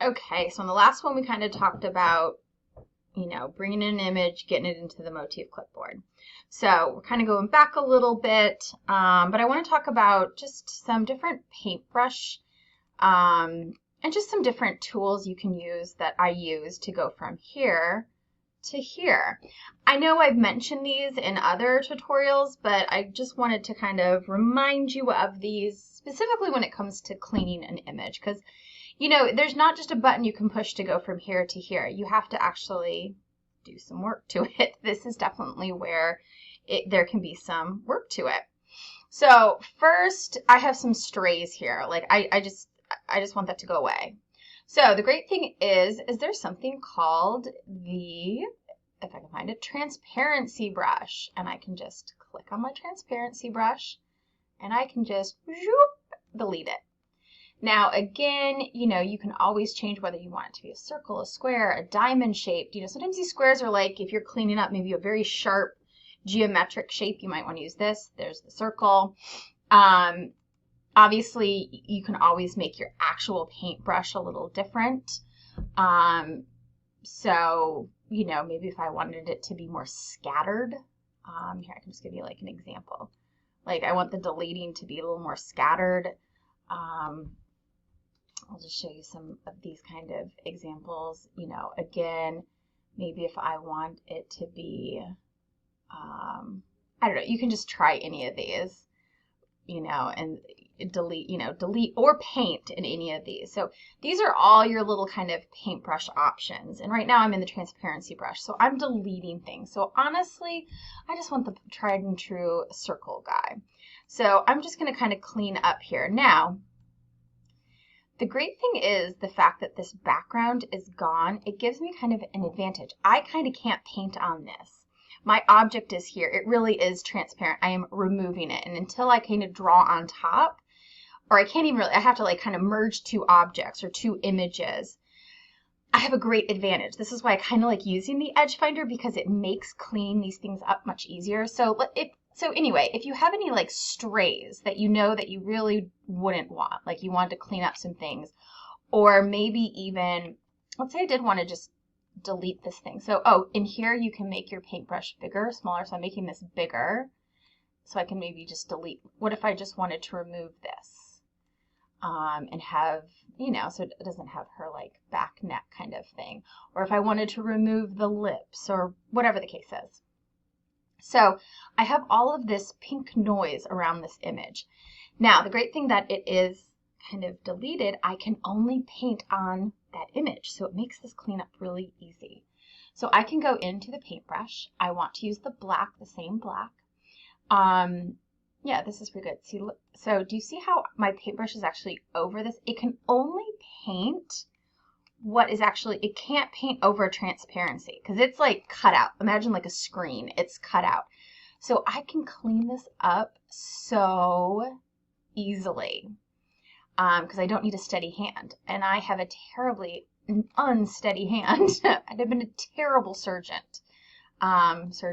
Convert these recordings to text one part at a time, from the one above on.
Okay, so in the last one we kind of talked about, bringing in an image, getting it into the motif clipboard. So we're kind of going back a little bit, but I want to talk about just some different paintbrush and just some different tools you can use that I use to go from here to here. I know I've mentioned these in other tutorials, but I just wanted to kind of remind you of these specifically when it comes to cleaning an image, because there's not just a button you can push to go from here to here. You have to actually do some work to it. This is definitely where there can be some work to it. So first, I have some strays here. Like I just want that to go away. So the great thing is there's something called the, if I can find it, transparency brush. And I can just click on my transparency brush and I can just delete it. Now, again, you can always change whether you want it to be a circle, a square, a diamond shaped. Sometimes these squares are like, if you're cleaning up maybe a very sharp geometric shape, you might want to use this. There's the circle. Obviously, you can always make your actual paintbrush a little different. So, maybe if I wanted it to be more scattered, here, I can just give you like an example. Like I want the deleting to be a little more scattered. I'll just show you some of these kind of examples. Again, maybe if I want it to be, I don't know, you can just try any of these, and delete or paint in any of these. So these are all your little kind of paintbrush options. And right now I'm in the transparency brush, so I'm deleting things. So honestly, I just want the tried and true circle guy. So I'm just going to kind of clean up here. Now, the great thing is the fact that this background is gone. It gives me kind of an advantage. I kind of can't paint on this. My object is here. It really is transparent. I am removing it. And until I kind of draw on top, or I can't even really, I have to like kind of merge two objects or two images, I have a great advantage. This is why I kind of like using the edge finder, because it makes cleaning these things up much easier. So anyway, if you have any like strays that that you really wouldn't want, like you wanted to clean up some things, or maybe even, let's say I did want to just delete this thing. So, in here you can make your paintbrush bigger, smaller. So I'm making this bigger so I can maybe just delete. What if I just wanted to remove this and have, so it doesn't have her like back neck kind of thing. Or if I wanted to remove the lips or whatever the case is. So I have all of this pink noise around this image. Now, the great thing that it is kind of deleted, I can only paint on that image. So it makes this cleanup really easy. So I can go into the paintbrush. I want to use the black, the same black. Yeah, this is pretty good. See, so do you see how my paintbrush is actually over this? It can only paint what is actually, it can't paint over transparency because it's like cut out. Imagine like a screen, it's cut out. So I can clean this up so easily because I don't need a steady hand. And I have a terribly unsteady hand. I'd have been a terrible surgeon. So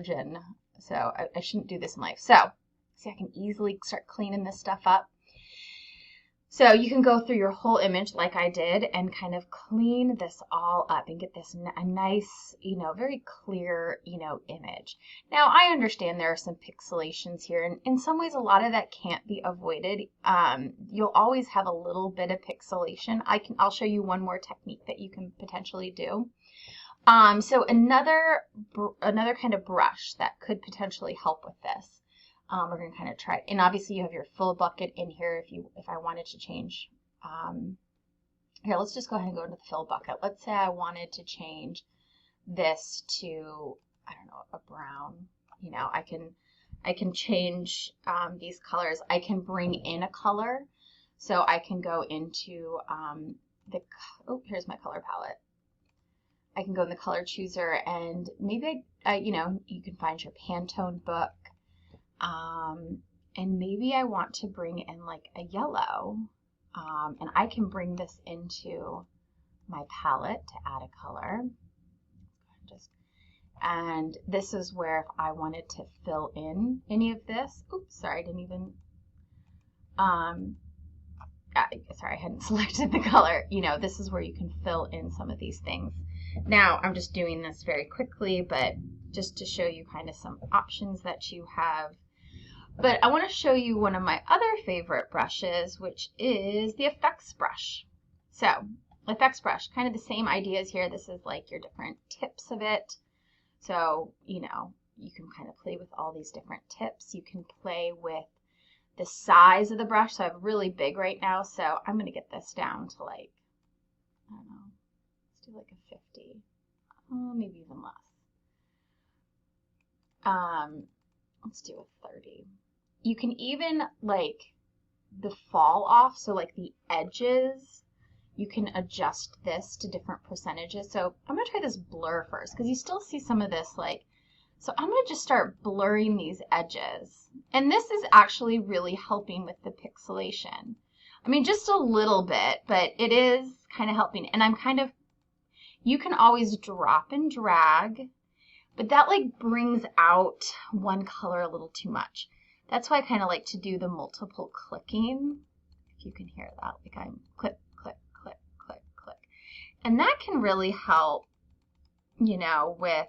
I shouldn't do this in life. So see, I can easily start cleaning this stuff up. So you can go through your whole image like I did and kind of clean this all up and get this a nice, very clear, image. Now, I understand there are some pixelations here, and in some ways, a lot of that can't be avoided. You'll always have a little bit of pixelation. I'll show you one more technique that you can potentially do. So another kind of brush that could potentially help with this. We're going to kind of try it. And obviously you have your full bucket in here if I wanted to change. Here, let's just go ahead and go into the fill bucket. Let's say I wanted to change this to, I don't know, a brown. I can change these colors. I can bring in a color. So I can go into here's my color palette. I can go in the color chooser and maybe you can find your Pantone book. And maybe I want to bring in like a yellow, and I can bring this into my palette to add a color. And this is where if I wanted to fill in any of this, oops, sorry, I didn't even, sorry, I hadn't selected the color. You know, this is where you can fill in some of these things. Now, I'm just doing this very quickly, but just to show you kind of some options that you have. But I want to show you one of my other favorite brushes, which is the effects brush. So, effects brush, kind of the same ideas here. This is like your different tips of it. So, you know, you can kind of play with all these different tips. You can play with the size of the brush. So I have really big right now, so I'm going to get this down to like, I don't know, let's do like a 50, maybe even less. Let's do a 30. You can even like the fall off, so like the edges, you can adjust this to different percentages. So I'm going to try this blur first because you still see some of this like, so I'm going to just start blurring these edges. And this is actually really helping with the pixelation. I mean, just a little bit, but it is kind of helping. And I'm kind of, you can always drop and drag, but that like brings out one color a little too much. That's why I kind of like to do the multiple clicking. If you can hear that, like I'm click, click, click, click, click. And that can really help, you know, with,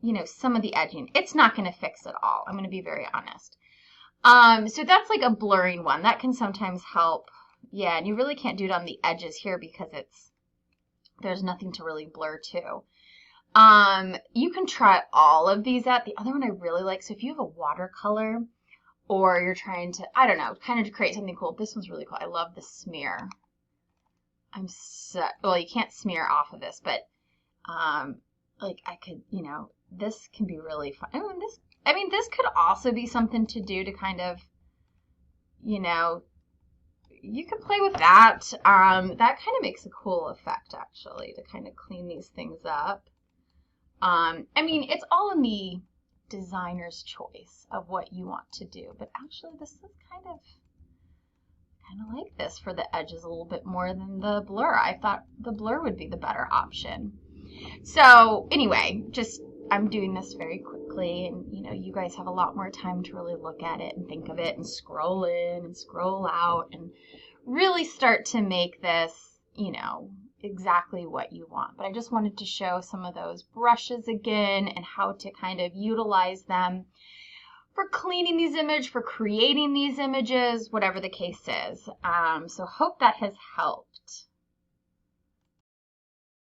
you know, some of the edging. It's not going to fix it all. I'm going to be very honest. So that's like a blurring one. That can sometimes help. Yeah, and you really can't do it on the edges here because there's nothing to really blur to. You can try all of these out. The other one I really like, so if you have a watercolor or you're trying to, I don't know, kind of create something cool, this one's really cool. I love the smear. Well, you can't smear off of this, but like I could, you know, this can be really fun. I mean, this could also be something to do to kind of, you know, you could play with that. That kind of makes a cool effect, actually, to kind of clean these things up. I mean, it's all in the designer's choice of what you want to do, but actually this is kind of like this for the edges a little bit more than the blur. I thought the blur would be the better option. So anyway, just I'm doing this very quickly, and you know, you guys have a lot more time to really look at it and think of it and scroll in and scroll out and really start to make this, you know, exactly what you want. But I just wanted to show some of those brushes again and how to kind of utilize them for cleaning these images, for creating these images, whatever the case is. So hope that has helped.